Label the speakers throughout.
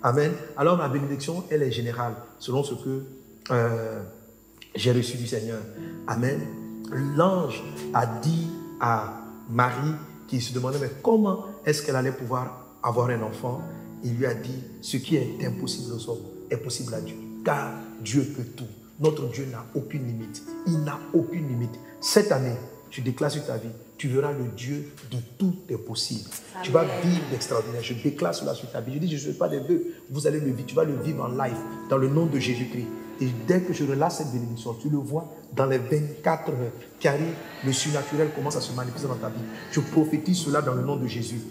Speaker 1: Amen. Alors ma bénédiction, elle est générale, selon ce que j'ai reçu du Seigneur. Amen. L'ange a dit à Marie, qui se demandait mais comment est-ce qu'elle allait pouvoir avoir un enfant, il lui a dit, ce qui est impossible aux hommes est possible à Dieu, car Dieu peut tout. Notre Dieu n'a aucune limite. Il n'a aucune limite. Cette année, je déclare sur ta vie, tu verras le Dieu de tout est possible. Amen. Tu vas vivre l'extraordinaire. Je déclare cela sur ta vie. Je dis, je ne suis pas des vœux. Vous allez le vivre. Tu vas le vivre en live, dans le nom de Jésus-Christ. Et dès que je relâche cette bénédiction, tu le vois dans les 24 heures qui arrivent, le surnaturel commence à se manifester dans ta vie. Je prophétise cela dans le nom de Jésus.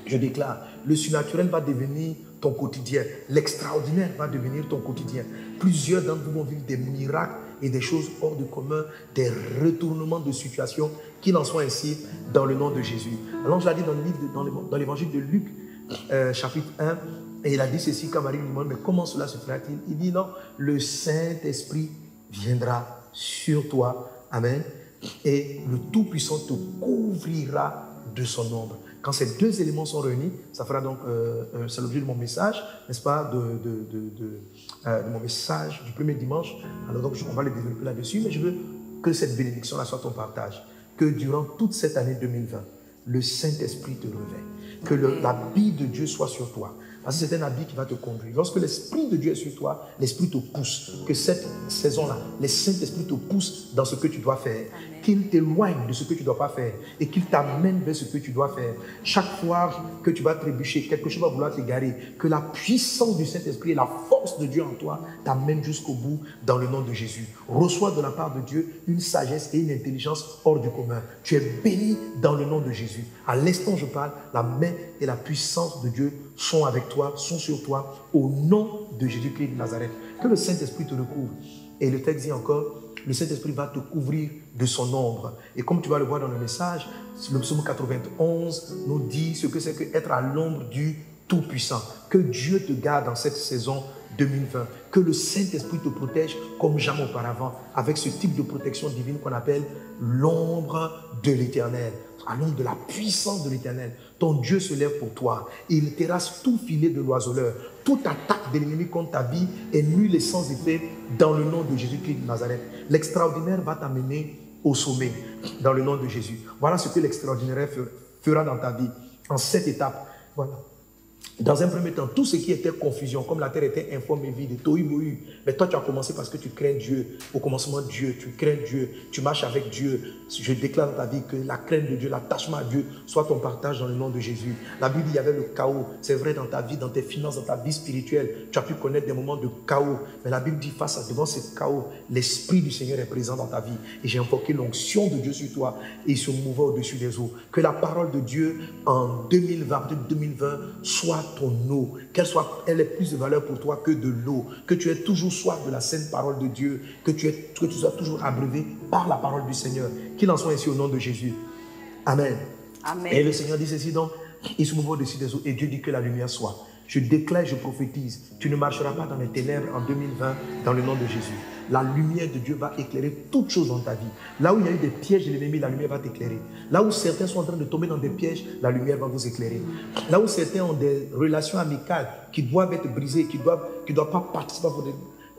Speaker 1: Je déclare, le surnaturel va devenir ton quotidien. L'extraordinaire va devenir ton quotidien. Plusieurs d'entre vous vont vivre des miracles et des choses hors du commun, des retournements de situation, qu'il en soit ainsi dans le nom de Jésus. Alors je l'ai dit dans l'évangile de Luc, chapitre 1, et il a dit ceci quand Marie lui demande, mais comment cela se fera-t-il? Il dit non, le Saint-Esprit viendra sur toi, amen, et le Tout-Puissant te couvrira de son ombre. Quand ces deux éléments sont réunis, ça fera donc, c'est l'objet de mon message, n'est-ce pas, de mon message du premier dimanche. Alors donc, on va le développer là-dessus, mais je veux que cette bénédiction-là soit ton partage. Que durant toute cette année 2020, le Saint-Esprit te revêt. Que l'habit de Dieu soit sur toi. Parce que c'est un habit qui va te conduire. Lorsque l'Esprit de Dieu est sur toi, l'Esprit te pousse. Que cette saison-là, le Saint-Esprit te pousse dans ce que tu dois faire. Qu'il t'éloigne de ce que tu ne dois pas faire. Et qu'il t'amène vers ce que tu dois faire. Chaque fois que tu vas trébucher, quelque chose va vouloir t'égarer. Que la puissance du Saint-Esprit et la force de Dieu en toi t'amènent jusqu'au bout dans le nom de Jésus. Reçois de la part de Dieu une sagesse et une intelligence hors du commun. Tu es béni dans le nom de Jésus. À l'instant où je parle, la main et la puissance de Dieu sont avec toi, sont sur toi, au nom de Jésus-Christ de Nazareth. Que le Saint-Esprit te recouvre. Et le texte dit encore, le Saint-Esprit va te couvrir de son ombre. Et comme tu vas le voir dans le message, le psaume 91 nous dit ce que c'est qu'être à l'ombre du Tout-Puissant. Que Dieu te garde dans cette saison 2020. Que le Saint-Esprit te protège comme jamais auparavant, avec ce type de protection divine qu'on appelle l'ombre de l'Éternel. À l'ombre de la puissance de l'Éternel. Ton Dieu se lève pour toi. Il terrasse tout filet de l'oiseleur. Toute attaque de l'ennemi contre ta vie est nulle et sans effet dans le nom de Jésus-Christ de Nazareth. L'extraordinaire va t'amener au sommet dans le nom de Jésus. Voilà ce que l'extraordinaire fera dans ta vie en 7 étapes. Voilà. Dans un premier temps, tout ce qui était confusion, comme la terre était informe et vide, tohu bohu, mais toi tu as commencé parce que tu crains Dieu. Au commencement, Dieu, tu crains Dieu, tu marches avec Dieu. Je déclare dans ta vie que la crainte de Dieu, l'attachement à Dieu soit ton partage dans le nom de Jésus. La Bible dit il y avait le chaos, c'est vrai dans ta vie, dans tes finances, dans ta vie spirituelle. Tu as pu connaître des moments de chaos, mais la Bible dit devant ce chaos, l'Esprit du Seigneur est présent dans ta vie. Et j'ai invoqué l'onction de Dieu sur toi et il se mouvant au-dessus des eaux. Que la parole de Dieu en 2020 soit ton eau, elle ait plus de valeur pour toi que de l'eau, que tu aies toujours soif de la sainte parole de Dieu, que tu sois toujours abreuvé par la parole du Seigneur. Qu'il en soit ainsi au nom de Jésus. Amen. Amen. Et le Seigneur dit ceci donc, il se mouvait au-dessus des eaux et Dieu dit que la lumière soit. Je déclare, je prophétise, tu ne marcheras pas dans les ténèbres en 2020 dans le nom de Jésus. La lumière de Dieu va éclairer toutes choses dans ta vie. Là où il y a eu des pièges de l'ennemi, la lumière va t'éclairer. Là où certains sont en train de tomber dans des pièges, la lumière va vous éclairer. Là où certains ont des relations amicales qui doivent être brisées, qui ne doivent pas participer à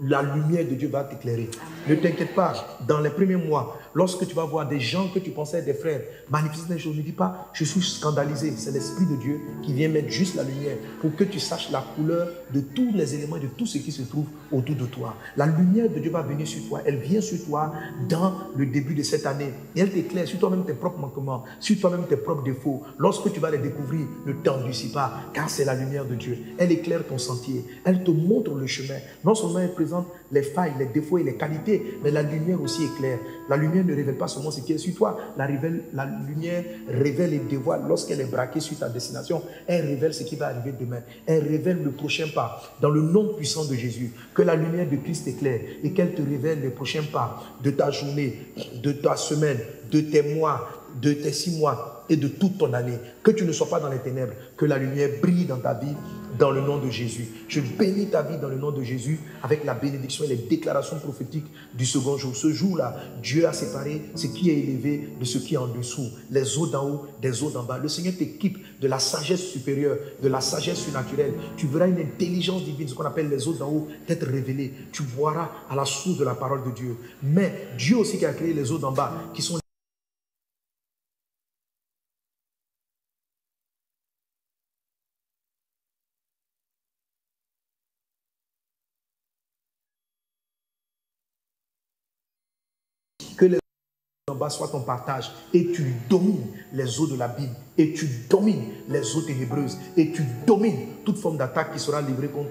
Speaker 1: la lumière de Dieu va t'éclairer. Ne t'inquiète pas, dans les premiers mois, lorsque tu vas voir des gens que tu pensais être des frères manifester des choses, ne dis pas, je suis scandalisé. C'est l'Esprit de Dieu qui vient mettre juste la lumière pour que tu saches la couleur de tous les éléments, de tout ce qui se trouve autour de toi. La lumière de Dieu va venir sur toi. Elle vient sur toi dans le début de cette année. Et elle t'éclaire sur toi-même tes propres manquements, sur toi-même tes propres défauts. Lorsque tu vas les découvrir, ne t'endurcis pas, car c'est la lumière de Dieu. Elle éclaire ton sentier. Elle te montre le chemin. Non seulement elle présente les failles, les défauts et les qualités, mais la lumière aussi éclaire. La lumière ne révèle pas seulement ce qui est sur toi. La lumière révèle et dévoile lorsqu'elle est braquée sur ta destination. Elle révèle ce qui va arriver demain. Elle révèle le prochain pas. Dans le nom puissant de Jésus, que la lumière de Christ éclaire et qu'elle te révèle les prochains pas de ta journée, de ta semaine, de tes mois, de tes 6 mois et de toute ton année. Que tu ne sois pas dans les ténèbres, que la lumière brille dans ta vie dans le nom de Jésus. Je bénis ta vie dans le nom de Jésus avec la bénédiction et les déclarations prophétiques du second jour. Ce jour-là, Dieu a séparé ce qui est élevé de ce qui est en dessous, les eaux d'en haut des eaux d'en bas. Le Seigneur t'équipe de la sagesse supérieure, de la sagesse surnaturelle. Tu verras une intelligence divine, ce qu'on appelle les eaux d'en haut, t'être révélées. Tu boiras à la source de la parole de Dieu. Mais Dieu aussi qui a créé les eaux d'en bas, qui sont que les eaux en bas soient ton partage et tu domines les eaux de la Bible et tu domines les eaux ténébreuses et tu domines toute forme d'attaque qui sera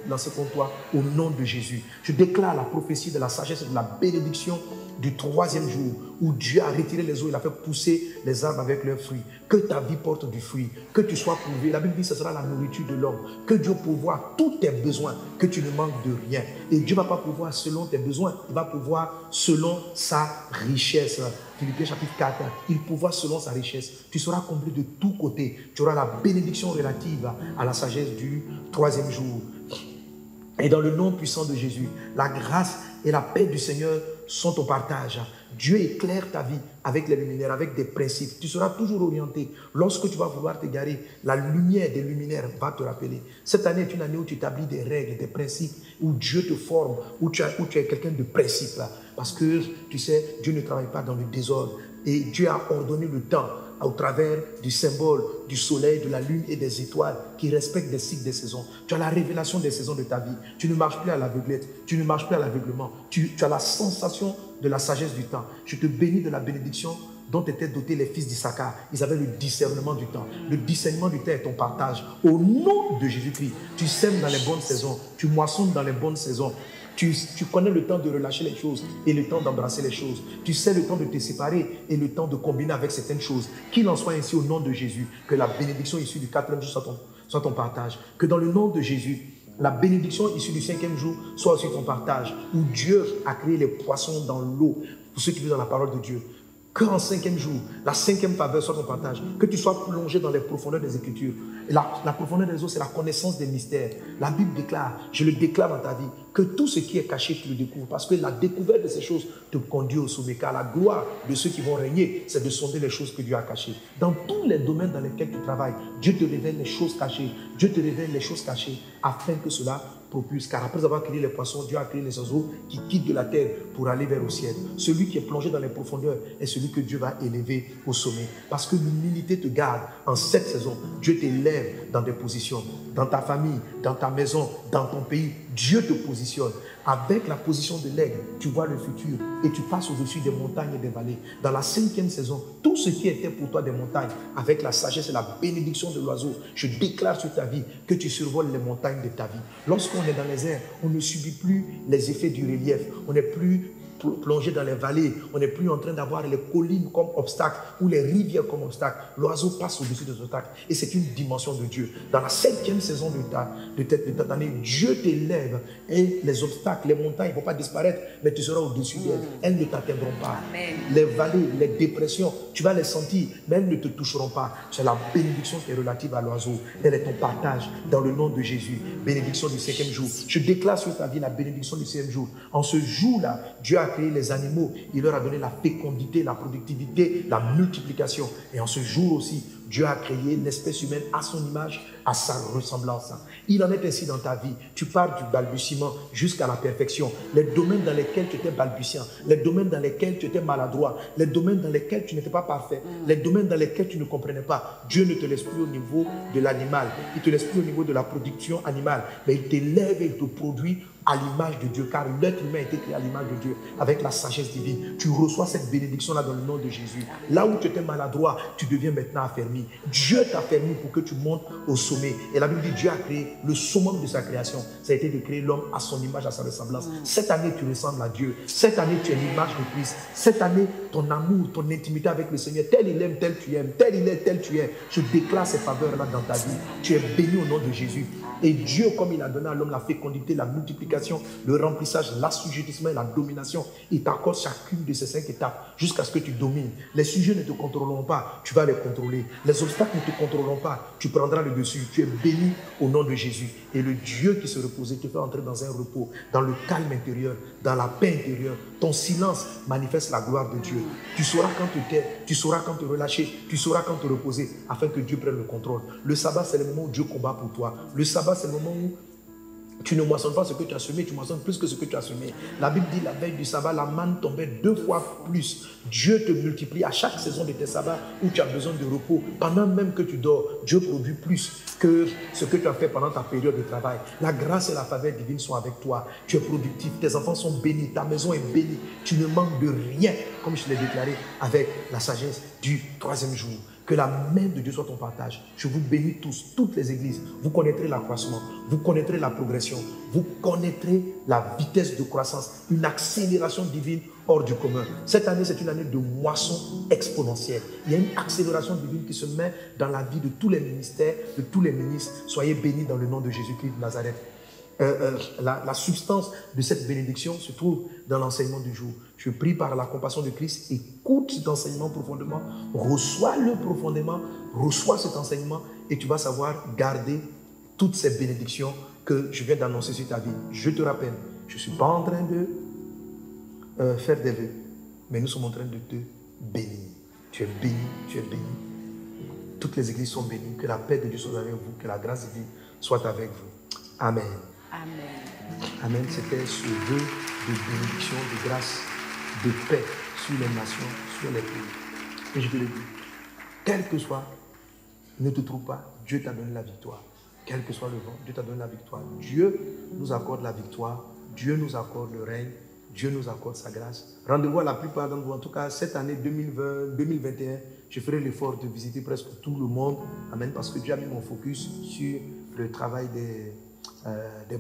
Speaker 1: lancée contre toi au nom de Jésus. Je déclare la prophétie de la sagesse et de la bénédiction du 3e jour où Dieu a retiré les eaux, il a fait pousser les arbres avec leurs fruits. Que ta vie porte du fruit, que tu sois pourvu. La Bible dit que ce sera la nourriture de l'homme. Que Dieu pourvoie tous tes besoins, que tu ne manques de rien. Et Dieu ne va pas pourvoir selon tes besoins, il va pourvoir selon sa richesse. Philippiens chapitre 4, il pourvoit selon sa richesse. Tu seras comblé de tous côtés. Tu auras la bénédiction relative à la sagesse du 3e jour. Et dans le nom puissant de Jésus, la grâce et la paix du Seigneur sont au partage. Dieu éclaire ta vie avec les luminaires, avec des principes. Tu seras toujours orienté. Lorsque tu vas vouloir t'égarer, la lumière des luminaires va te rappeler. Cette année est une année où tu établis des règles, des principes, où Dieu te forme, où tu es quelqu'un de principe. Parce que, tu sais, Dieu ne travaille pas dans le désordre. Et Dieu a ordonné le temps au travers du symbole du soleil, de la lune et des étoiles qui respectent des cycles des saisons. Tu as la révélation des saisons de ta vie. Tu ne marches plus à l'aveuglette, tu ne marches plus à l'aveuglement. Tu as la sensation de la sagesse du temps. Je te bénis de la bénédiction dont étaient dotés les fils d'Issachar. Ils avaient le discernement du temps. Le discernement du temps est ton partage. Au nom de Jésus-Christ, tu sèmes dans les bonnes saisons, tu moissonnes dans les bonnes saisons. Tu connais le temps de relâcher les choses et le temps d'embrasser les choses. Tu sais le temps de te séparer et le temps de combiner avec certaines choses. Qu'il en soit ainsi au nom de Jésus. Que la bénédiction issue du 4e jour soit ton partage. Que dans le nom de Jésus, la bénédiction issue du 5e jour soit aussi ton partage. Où Dieu a créé les poissons dans l'eau. Pour ceux qui vivent dans la parole de Dieu. Qu'en 5e jour, la 5e faveur soit ton partage. Que tu sois plongé dans les profondeurs des Écritures. Et la profondeur des eaux, c'est la connaissance des mystères. La Bible déclare, je le déclare dans ta vie, que tout ce qui est caché, tu le découvres. Parce que la découverte de ces choses te conduit au sommet. Car la gloire de ceux qui vont régner, c'est de sonder les choses que Dieu a cachées. Dans tous les domaines dans lesquels tu travailles, Dieu te révèle les choses cachées. Dieu te révèle les choses cachées afin que cela propulse. Car après avoir créé les poissons, Dieu a créé les oiseaux qui quittent de la terre pour aller vers le ciel. Celui qui est plongé dans les profondeurs est celui que Dieu va élever au sommet. Parce que l'humilité te garde en cette saison. Dieu t'élève dans des positions. Dans ta famille, dans ta maison, dans ton pays. Dieu te positionne. Avec la position de l'aigle, tu vois le futur et tu passes au-dessus des montagnes et des vallées. Dans la 5e saison, tout ce qui était pour toi des montagnes, avec la sagesse et la bénédiction de l'oiseau, je déclare sur ta vie que tu survoles les montagnes de ta vie. Lorsqu'on est dans les airs, on ne subit plus les effets du relief. On n'est plus plongé dans les vallées. On n'est plus en train d'avoir les collines comme obstacles ou les rivières comme obstacles. L'oiseau passe au-dessus des obstacles et c'est une dimension de Dieu. Dans la 5e saison de ta année, Dieu t'élève et les obstacles, les montagnes ne vont pas disparaître, mais tu seras au-dessus d'elles. Elles ne t'atteindront pas. Amen. Les vallées, les dépressions, tu vas les sentir, mais elles ne te toucheront pas. C'est la bénédiction qui est relative à l'oiseau. Elle est ton partage dans le nom de Jésus. Bénédiction du 5e jour. Je déclare sur ta vie la bénédiction du 6e jour. En ce jour-là, Dieu a créé les animaux, il leur a donné la fécondité, la productivité, la multiplication. Et en ce jour aussi, Dieu a créé l'espèce humaine à son image, à sa ressemblance. Il en est ainsi dans ta vie. Tu pars du balbutiement jusqu'à la perfection. Les domaines dans lesquels tu étais balbutiant, les domaines dans lesquels tu étais maladroit, les domaines dans lesquels tu n'étais pas parfait, les domaines dans lesquels tu ne comprenais pas, Dieu ne te laisse plus au niveau de l'animal. Il ne te laisse plus au niveau de la production animale, mais il t'élève et il te produit à l'image de Dieu, car l'être humain a été créé à l'image de Dieu, avec la sagesse divine. Tu reçois cette bénédiction-là dans le nom de Jésus. Là où tu étais maladroit, tu deviens maintenant affermi. Dieu t'a permis pour que tu montes au sommet. Et la Bible dit, Dieu a créé le summum de sa création. Ça a été de créer l'homme à son image, à sa ressemblance. Cette année, tu ressembles à Dieu. Cette année, tu es l'image de Christ. Cette année, ton amour, ton intimité avec le Seigneur. Tel il aime, tel tu aimes. Tel il est, tel tu es. Je déclare ces faveurs-là dans ta vie. Tu es béni au nom de Jésus. Et Dieu, comme il a donné à l'homme la fécondité, la multiplication, le remplissage, l'assujettissement et la domination, il t'accorde chacune de ces 5 étapes jusqu'à ce que tu domines. Les sujets ne te contrôleront pas, tu vas les contrôler. Les obstacles ne te contrôleront pas, tu prendras le dessus. Tu es béni au nom de Jésus. Et le Dieu qui se reposait te fait entrer dans un repos, dans le calme intérieur, dans la paix intérieure. Ton silence manifeste la gloire de Dieu. Tu sauras quand te taire, tu sauras quand te relâcher, tu sauras quand te reposer, afin que Dieu prenne le contrôle. Le sabbat, c'est le moment où Dieu combat pour toi. Le sabbat, c'est le moment où tu ne moissonnes pas ce que tu as semé, tu moissonnes plus que ce que tu as semé. La Bible dit la veille du sabbat, la manne tombait 2 fois plus. Dieu te multiplie à chaque saison de tes sabbats où tu as besoin de repos. Pendant même que tu dors, Dieu produit plus que ce que tu as fait pendant ta période de travail. La grâce et la faveur divine sont avec toi. Tu es productif, tes enfants sont bénis, ta maison est bénie. Tu ne manques de rien, comme je l'ai déclaré avec la sagesse du 3e jour. Que la main de Dieu soit ton partage. Je vous bénis tous, toutes les églises. Vous connaîtrez l'accroissement, vous connaîtrez la progression, vous connaîtrez la vitesse de croissance, une accélération divine hors du commun. Cette année, c'est une année de moisson exponentielle. Il y a une accélération divine qui se met dans la vie de tous les ministères, de tous les ministres. Soyez bénis dans le nom de Jésus-Christ de Nazareth. La substance de cette bénédiction se trouve dans l'enseignement du jour. Je prie par la compassion de Christ, écoute cet enseignement profondément, reçois-le profondément, reçois cet enseignement et tu vas savoir garder toutes ces bénédictions que je viens d'annoncer sur ta vie. Je te rappelle, je ne suis pas en train de faire des vœux, mais nous sommes en train de te bénir. Tu es béni, tu es béni. Toutes les églises sont bénies. Que la paix de Dieu soit avec vous, que la grâce divine soit avec vous. Amen.
Speaker 2: Amen.
Speaker 1: Amen. C'était ce vœu de bénédiction, de grâce, de paix sur les nations, sur les pays. Et je te le dis, quel que soit, ne te trouve pas, Dieu t'a donné la victoire. Quel que soit le vent, Dieu t'a donné la victoire. Dieu nous accorde la victoire, Dieu nous accorde le règne, Dieu nous accorde sa grâce. Rendez-vous à la plupart d'entre vous. En tout cas, cette année 2020, 2021, je ferai l'effort de visiter presque tout le monde. Amen. Parce que Dieu a mis mon focus sur le travail des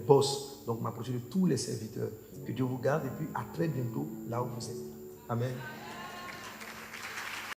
Speaker 1: boss, donc m'approcher de tous les serviteurs. Que Dieu vous garde et puis à très bientôt là où vous êtes. Amen.